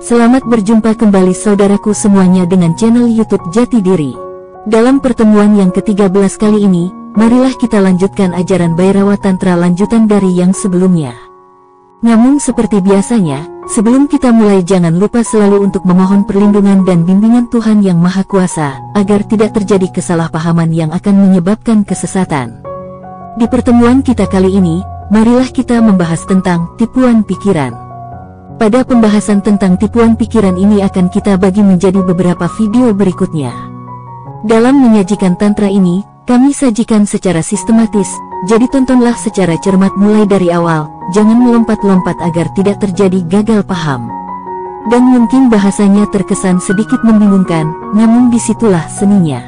Selamat berjumpa kembali saudaraku semuanya dengan channel YouTube Jati Diri. Dalam pertemuan yang ke-13 kali ini, marilah kita lanjutkan ajaran Bhairava Tantra lanjutan dari yang sebelumnya. Namun seperti biasanya, sebelum kita mulai jangan lupa selalu untuk memohon perlindungan dan bimbingan Tuhan Yang Maha Kuasa, agar tidak terjadi kesalahpahaman yang akan menyebabkan kesesatan. Di pertemuan kita kali ini, marilah kita membahas tentang tipuan pikiran. Pada pembahasan tentang tipuan pikiran ini akan kita bagi menjadi beberapa video berikutnya. Dalam menyajikan tantra ini, kami sajikan secara sistematis, jadi tontonlah secara cermat mulai dari awal, jangan melompat-lompat agar tidak terjadi gagal paham. Dan mungkin bahasanya terkesan sedikit membingungkan, namun disitulah seninya.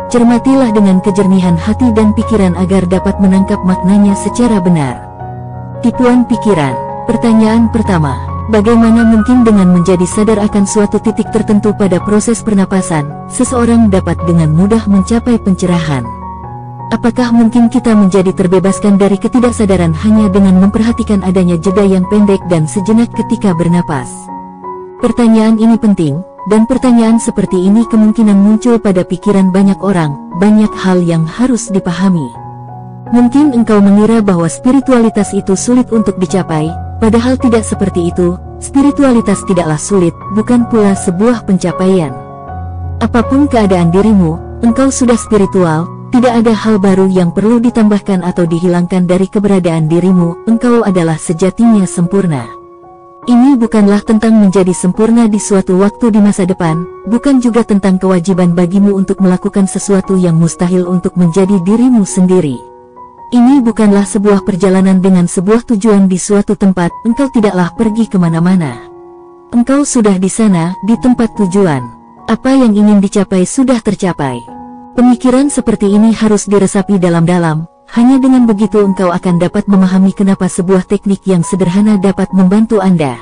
Cermatilah dengan kejernihan hati dan pikiran agar dapat menangkap maknanya secara benar. Tipuan pikiran. Pertanyaan pertama, bagaimana mungkin dengan menjadi sadar akan suatu titik tertentu pada proses pernapasan, seseorang dapat dengan mudah mencapai pencerahan? Apakah mungkin kita menjadi terbebaskan dari ketidaksadaran hanya dengan memperhatikan adanya jeda yang pendek dan sejenak ketika bernapas? Pertanyaan ini penting. Dan pertanyaan seperti ini kemungkinan muncul pada pikiran banyak orang, banyak hal yang harus dipahami. Mungkin engkau mengira bahwa spiritualitas itu sulit untuk dicapai, padahal tidak seperti itu. Spiritualitas tidaklah sulit, bukan pula sebuah pencapaian. Apapun keadaan dirimu, engkau sudah spiritual, tidak ada hal baru yang perlu ditambahkan atau dihilangkan dari keberadaan dirimu, engkau adalah sejatinya sempurna. Ini bukanlah tentang menjadi sempurna di suatu waktu di masa depan, bukan juga tentang kewajiban bagimu untuk melakukan sesuatu yang mustahil untuk menjadi dirimu sendiri. Ini bukanlah sebuah perjalanan dengan sebuah tujuan di suatu tempat, engkau tidaklah pergi kemana-mana. Engkau sudah di sana, di tempat tujuan. Apa yang ingin dicapai sudah tercapai. Pemikiran seperti ini harus diresapi dalam-dalam. Hanya dengan begitu engkau akan dapat memahami kenapa sebuah teknik yang sederhana dapat membantu Anda.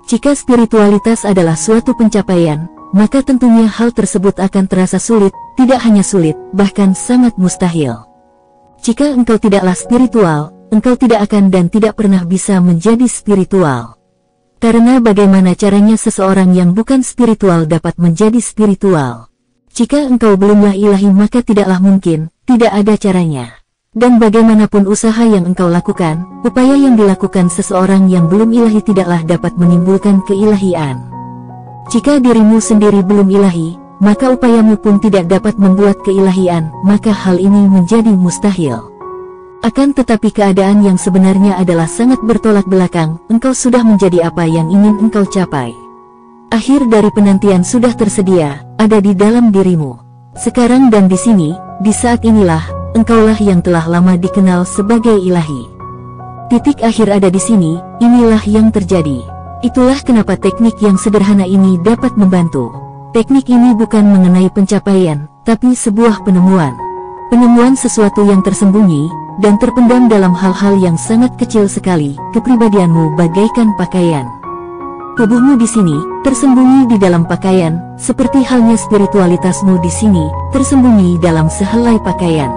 Jika spiritualitas adalah suatu pencapaian, maka tentunya hal tersebut akan terasa sulit, tidak hanya sulit, bahkan sangat mustahil. Jika engkau tidaklah spiritual, engkau tidak akan dan tidak pernah bisa menjadi spiritual. Karena bagaimana caranya seseorang yang bukan spiritual dapat menjadi spiritual? Jika engkau belumlah ilahi maka tidaklah mungkin, tidak ada caranya. Dan bagaimanapun usaha yang engkau lakukan, upaya yang dilakukan seseorang yang belum ilahi tidaklah dapat menimbulkan keilahian. Jika dirimu sendiri belum ilahi, maka upayamu pun tidak dapat membuat keilahian, maka hal ini menjadi mustahil. Akan tetapi keadaan yang sebenarnya adalah sangat bertolak belakang, engkau sudah menjadi apa yang ingin engkau capai. Akhir dari penantian sudah tersedia, ada di dalam dirimu. Sekarang dan di sini, di saat inilah, engkaulah yang telah lama dikenal sebagai ilahi. Titik akhir ada di sini, inilah yang terjadi. Itulah kenapa teknik yang sederhana ini dapat membantu. Teknik ini bukan mengenai pencapaian, tapi sebuah penemuan. Penemuan sesuatu yang tersembunyi, dan terpendam dalam hal-hal yang sangat kecil sekali. Kepribadianmu bagaikan pakaian. Tubuhmu di sini, tersembunyi di dalam pakaian, seperti halnya spiritualitasmu di sini, tersembunyi dalam sehelai pakaian.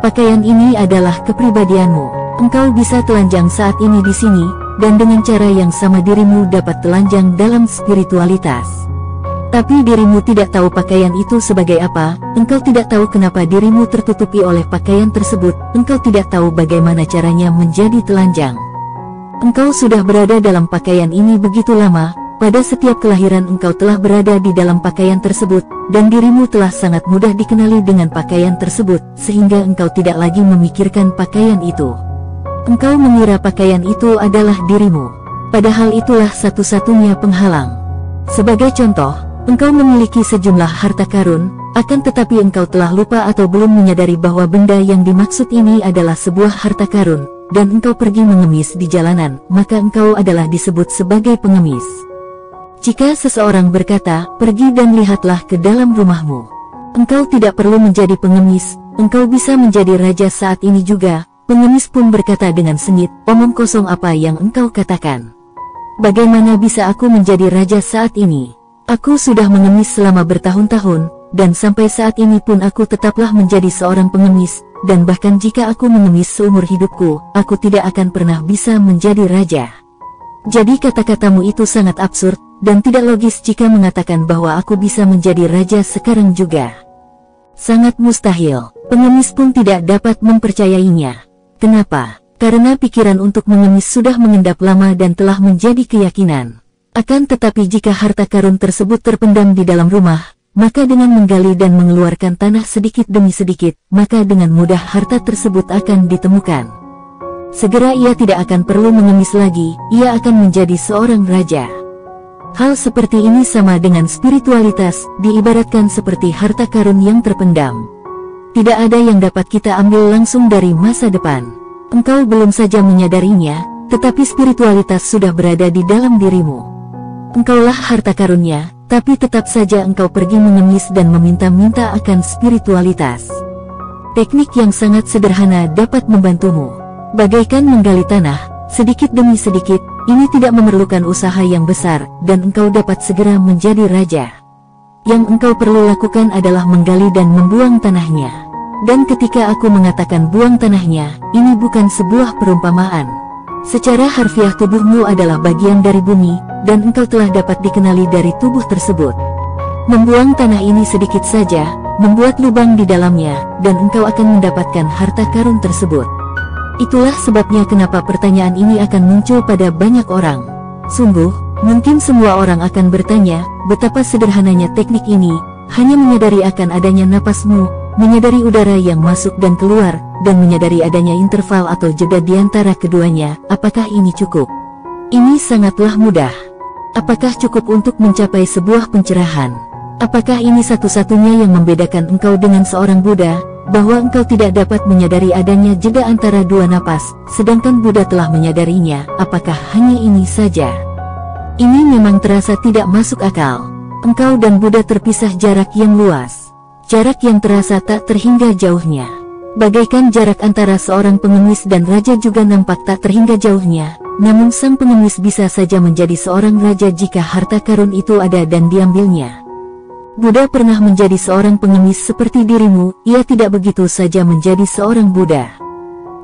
Pakaian ini adalah kepribadianmu. Engkau bisa telanjang saat ini di sini, dan dengan cara yang sama dirimu dapat telanjang dalam spiritualitas. Tapi dirimu tidak tahu pakaian itu sebagai apa, engkau tidak tahu kenapa dirimu tertutupi oleh pakaian tersebut, engkau tidak tahu bagaimana caranya menjadi telanjang. Engkau sudah berada dalam pakaian ini begitu lama, pada setiap kelahiran engkau telah berada di dalam pakaian tersebut, dan dirimu telah sangat mudah dikenali dengan pakaian tersebut, sehingga engkau tidak lagi memikirkan pakaian itu. Engkau mengira pakaian itu adalah dirimu, padahal itulah satu-satunya penghalang. Sebagai contoh, engkau memiliki sejumlah harta karun, akan tetapi engkau telah lupa atau belum menyadari bahwa benda yang dimaksud ini adalah sebuah harta karun, dan engkau pergi mengemis di jalanan, maka engkau adalah disebut sebagai pengemis. Jika seseorang berkata, pergi dan lihatlah ke dalam rumahmu. Engkau tidak perlu menjadi pengemis, engkau bisa menjadi raja saat ini juga. Pengemis pun berkata dengan sengit, omong kosong apa yang engkau katakan. Bagaimana bisa aku menjadi raja saat ini? Aku sudah mengemis selama bertahun-tahun, dan sampai saat ini pun aku tetaplah menjadi seorang pengemis, dan bahkan jika aku mengemis seumur hidupku, aku tidak akan pernah bisa menjadi raja. Jadi kata-katamu itu sangat absurd, dan tidak logis jika mengatakan bahwa aku bisa menjadi raja sekarang juga. Sangat mustahil. Pengemis pun tidak dapat mempercayainya. Kenapa? Karena pikiran untuk mengemis sudah mengendap lama dan telah menjadi keyakinan. Akan tetapi jika harta karun tersebut terpendam di dalam rumah, maka dengan menggali dan mengeluarkan tanah sedikit demi sedikit, maka dengan mudah harta tersebut akan ditemukan. Segera ia tidak akan perlu mengemis lagi, ia akan menjadi seorang raja. Hal seperti ini sama dengan spiritualitas, diibaratkan seperti harta karun yang terpendam. Tidak ada yang dapat kita ambil langsung dari masa depan. Engkau belum saja menyadarinya, tetapi spiritualitas sudah berada di dalam dirimu. Engkaulah harta karunnya, tapi tetap saja engkau pergi mengemis dan meminta-minta akan spiritualitas. Teknik yang sangat sederhana dapat membantumu. Bagaikan menggali tanah, sedikit demi sedikit, ini tidak memerlukan usaha yang besar, dan engkau dapat segera menjadi raja. Yang engkau perlu lakukan adalah menggali dan membuang tanahnya. Dan ketika aku mengatakan buang tanahnya, ini bukan sebuah perumpamaan. Secara harfiah tubuhmu adalah bagian dari bumi, dan engkau telah dapat dikenali dari tubuh tersebut. Membuang tanah ini sedikit saja, membuat lubang di dalamnya, dan engkau akan mendapatkan harta karun tersebut. Itulah sebabnya kenapa pertanyaan ini akan muncul pada banyak orang. Sungguh, mungkin semua orang akan bertanya, betapa sederhananya teknik ini, hanya menyadari akan adanya napasmu, menyadari udara yang masuk dan keluar, dan menyadari adanya interval atau jeda di antara keduanya. Apakah ini cukup? Ini sangatlah mudah. Apakah cukup untuk mencapai sebuah pencerahan? Apakah ini satu-satunya yang membedakan engkau dengan seorang Buddha, bahwa engkau tidak dapat menyadari adanya jeda antara dua napas, sedangkan Buddha telah menyadarinya? Apakah hanya ini saja? Ini memang terasa tidak masuk akal. Engkau dan Buddha terpisah jarak yang luas. Jarak yang terasa tak terhingga jauhnya. Bagaikan jarak antara seorang pengemis dan raja juga nampak tak terhingga jauhnya. Namun sang pengemis bisa saja menjadi seorang raja jika harta karun itu ada dan diambilnya. Buddha pernah menjadi seorang pengemis seperti dirimu, ia tidak begitu saja menjadi seorang Buddha.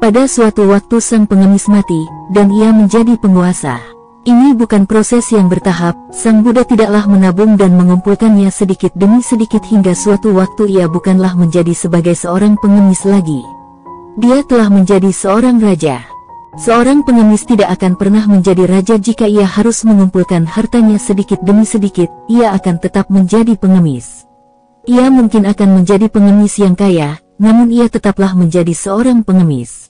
Pada suatu waktu sang pengemis mati, dan ia menjadi penguasa. Ini bukan proses yang bertahap, sang Buddha tidaklah menabung dan mengumpulkannya sedikit demi sedikit hingga suatu waktu ia bukanlah menjadi sebagai seorang pengemis lagi. Dia telah menjadi seorang raja. Seorang pengemis tidak akan pernah menjadi raja jika ia harus mengumpulkan hartanya sedikit demi sedikit, ia akan tetap menjadi pengemis. Ia mungkin akan menjadi pengemis yang kaya, namun ia tetaplah menjadi seorang pengemis.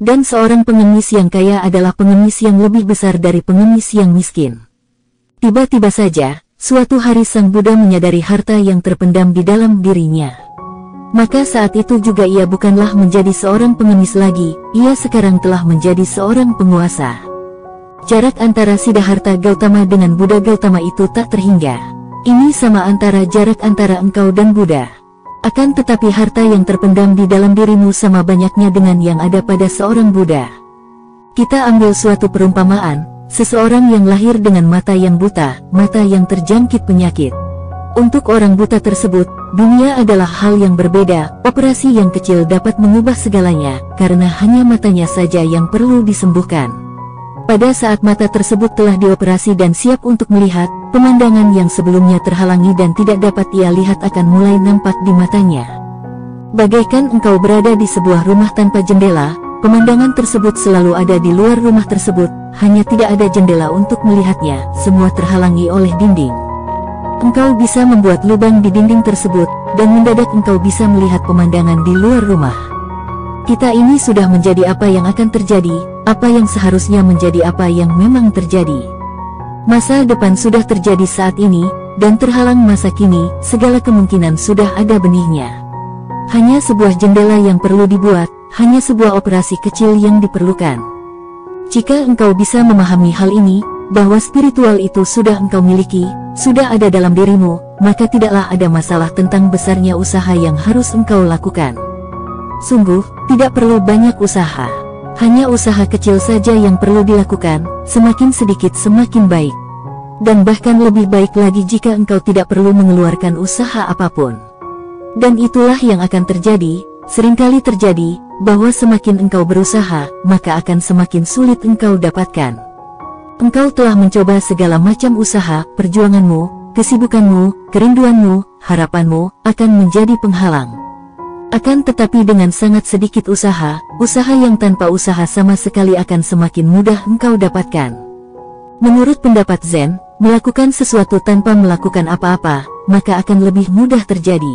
Dan seorang pengemis yang kaya adalah pengemis yang lebih besar dari pengemis yang miskin. Tiba-tiba saja, suatu hari sang Buddha menyadari harta yang terpendam di dalam dirinya. Maka saat itu juga ia bukanlah menjadi seorang pengemis lagi, ia sekarang telah menjadi seorang penguasa. Jarak antara Siddhartha Gautama dengan Buddha Gautama itu tak terhingga. Ini sama antara jarak antara engkau dan Buddha. Akan tetapi harta yang terpendam di dalam dirimu sama banyaknya dengan yang ada pada seorang Buddha. Kita ambil suatu perumpamaan, seseorang yang lahir dengan mata yang buta, mata yang terjangkit penyakit. Untuk orang buta tersebut, dunia adalah hal yang berbeda. Operasi yang kecil dapat mengubah segalanya, karena hanya matanya saja yang perlu disembuhkan. Pada saat mata tersebut telah dioperasi dan siap untuk melihat, pemandangan yang sebelumnya terhalangi dan tidak dapat ia lihat akan mulai nampak di matanya. Bagaikan engkau berada di sebuah rumah tanpa jendela, pemandangan tersebut selalu ada di luar rumah tersebut, hanya tidak ada jendela untuk melihatnya, semua terhalangi oleh dinding. Engkau bisa membuat lubang di dinding tersebut, dan mendadak engkau bisa melihat pemandangan di luar rumah. Kita ini sudah menjadi apa yang akan terjadi, apa yang seharusnya menjadi apa yang memang terjadi. Masa depan sudah terjadi saat ini, dan terhalang masa kini, segala kemungkinan sudah ada benihnya. Hanya sebuah jendela yang perlu dibuat, hanya sebuah operasi kecil yang diperlukan. Jika engkau bisa memahami hal ini, bahwa spiritual itu sudah engkau miliki, sudah ada dalam dirimu, maka tidaklah ada masalah tentang besarnya usaha yang harus engkau lakukan. Sungguh, tidak perlu banyak usaha. Hanya usaha kecil saja yang perlu dilakukan, semakin sedikit semakin baik. Dan bahkan lebih baik lagi jika engkau tidak perlu mengeluarkan usaha apapun. Dan itulah yang akan terjadi, seringkali terjadi, bahwa semakin engkau berusaha, maka akan semakin sulit engkau dapatkan. Engkau telah mencoba segala macam usaha, perjuanganmu, kesibukanmu, kerinduanmu, harapanmu, akan menjadi penghalang. Akan tetapi dengan sangat sedikit usaha yang tanpa usaha sama sekali akan semakin mudah engkau dapatkan. Menurut pendapat Zen, melakukan sesuatu tanpa melakukan apa-apa, maka akan lebih mudah terjadi.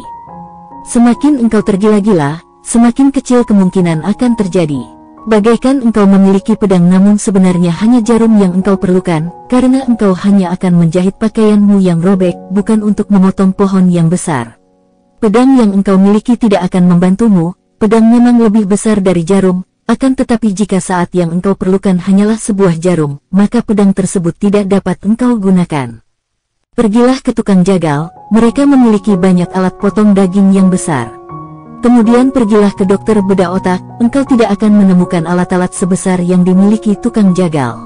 Semakin engkau tergila-gila, semakin kecil kemungkinan akan terjadi. Bagaikan engkau memiliki pedang namun sebenarnya hanya jarum yang engkau perlukan, karena engkau hanya akan menjahit pakaianmu yang robek, bukan untuk memotong pohon yang besar. Pedang yang engkau miliki tidak akan membantumu, pedang memang lebih besar dari jarum, akan tetapi jika saat yang engkau perlukan hanyalah sebuah jarum, maka pedang tersebut tidak dapat engkau gunakan. Pergilah ke tukang jagal, mereka memiliki banyak alat potong daging yang besar. Kemudian pergilah ke dokter bedah otak, engkau tidak akan menemukan alat-alat sebesar yang dimiliki tukang jagal.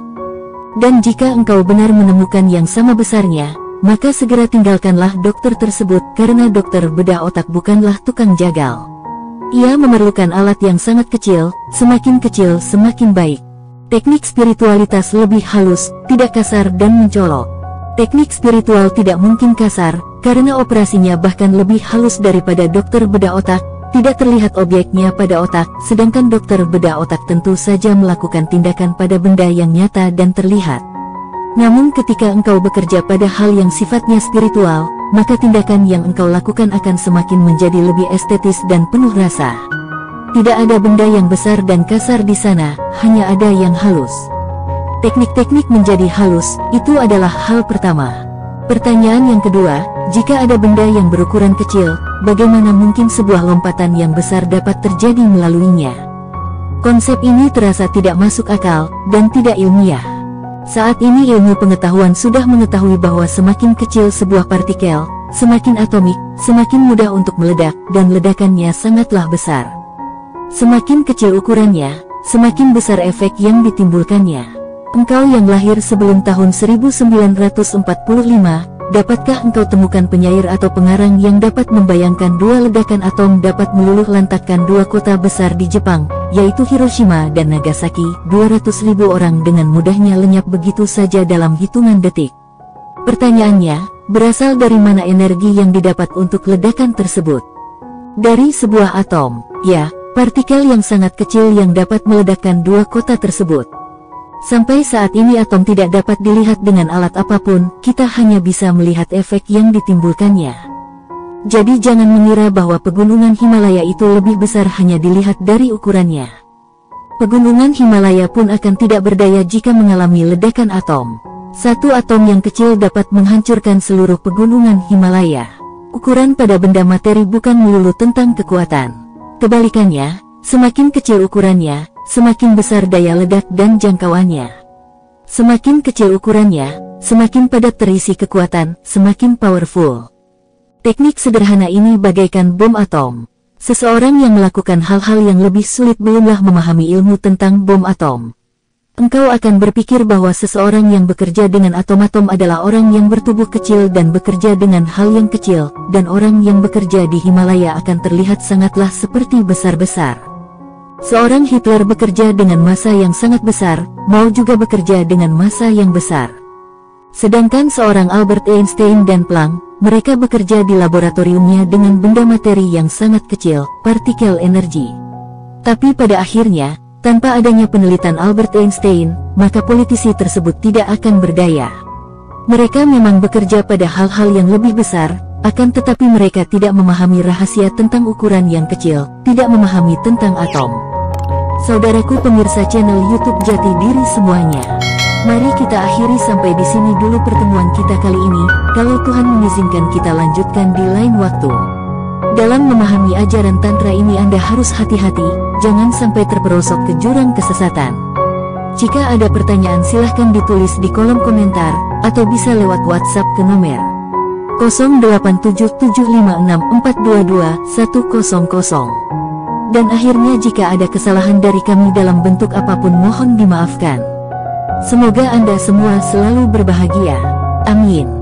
Dan jika engkau benar menemukan yang sama besarnya, maka segera tinggalkanlah dokter tersebut karena dokter bedah otak bukanlah tukang jagal. Ia memerlukan alat yang sangat kecil semakin baik. Teknik spiritualitas lebih halus, tidak kasar dan mencolok. Teknik spiritual tidak mungkin kasar, karena operasinya bahkan lebih halus daripada dokter bedah otak, tidak terlihat objeknya pada otak, sedangkan dokter bedah otak tentu saja melakukan tindakan pada benda yang nyata dan terlihat. Namun ketika engkau bekerja pada hal yang sifatnya spiritual, maka tindakan yang engkau lakukan akan semakin menjadi lebih estetis dan penuh rasa. Tidak ada benda yang besar dan kasar di sana, hanya ada yang halus. Teknik-teknik menjadi halus, itu adalah hal pertama. Pertanyaan yang kedua, jika ada benda yang berukuran kecil, bagaimana mungkin sebuah lompatan yang besar dapat terjadi melaluinya? Konsep ini terasa tidak masuk akal, dan tidak ilmiah. Saat ini ilmu pengetahuan sudah mengetahui bahwa semakin kecil sebuah partikel, semakin atomik, semakin mudah untuk meledak, dan ledakannya sangatlah besar. Semakin kecil ukurannya, semakin besar efek yang ditimbulkannya. Engkau yang lahir sebelum tahun 1945, dapatkah engkau temukan penyair atau pengarang yang dapat membayangkan dua ledakan atom dapat meluluh lantakkan dua kota besar di Jepang, yaitu Hiroshima dan Nagasaki, 200.000 orang dengan mudahnya lenyap begitu saja dalam hitungan detik? Pertanyaannya, berasal dari mana energi yang didapat untuk ledakan tersebut? Dari sebuah atom, ya, partikel yang sangat kecil yang dapat meledakkan dua kota tersebut. Sampai saat ini atom tidak dapat dilihat dengan alat apapun, kita hanya bisa melihat efek yang ditimbulkannya. Jadi jangan mengira bahwa pegunungan Himalaya itu lebih besar hanya dilihat dari ukurannya. Pegunungan Himalaya pun akan tidak berdaya jika mengalami ledakan atom. Satu atom yang kecil dapat menghancurkan seluruh pegunungan Himalaya. Ukuran pada benda materi bukan melulu tentang kekuatan. Kebalikannya, semakin kecil ukurannya, semakin besar daya ledak dan jangkauannya. Semakin kecil ukurannya, semakin padat terisi kekuatan, semakin powerful. Teknik sederhana ini bagaikan bom atom. Seseorang yang melakukan hal-hal yang lebih sulit belumlah memahami ilmu tentang bom atom. Engkau akan berpikir bahwa seseorang yang bekerja dengan atom-atom adalah orang yang bertubuh kecil dan bekerja dengan hal yang kecil, dan orang yang bekerja di Himalaya akan terlihat sangatlah seperti besar-besar. Seorang Hitler bekerja dengan massa yang sangat besar, Mao juga bekerja dengan massa yang besar. Sedangkan seorang Albert Einstein dan Planck, mereka bekerja di laboratoriumnya dengan benda materi yang sangat kecil, partikel energi. Tapi pada akhirnya, tanpa adanya penelitian Albert Einstein, maka politisi tersebut tidak akan berdaya. Mereka memang bekerja pada hal-hal yang lebih besar, akan tetapi mereka tidak memahami rahasia tentang ukuran yang kecil, tidak memahami tentang atom. Saudaraku pemirsa channel YouTube Jati Diri semuanya, mari kita akhiri sampai di sini dulu pertemuan kita kali ini. Kalau Tuhan mengizinkan kita lanjutkan di lain waktu. Dalam memahami ajaran Tantra ini Anda harus hati-hati, jangan sampai terperosok ke jurang kesesatan. Jika ada pertanyaan silahkan ditulis di kolom komentar, atau bisa lewat WhatsApp ke nomor 087756422100. Dan akhirnya jika ada kesalahan dari kami dalam bentuk apapun mohon dimaafkan. Semoga Anda semua selalu berbahagia. Amin.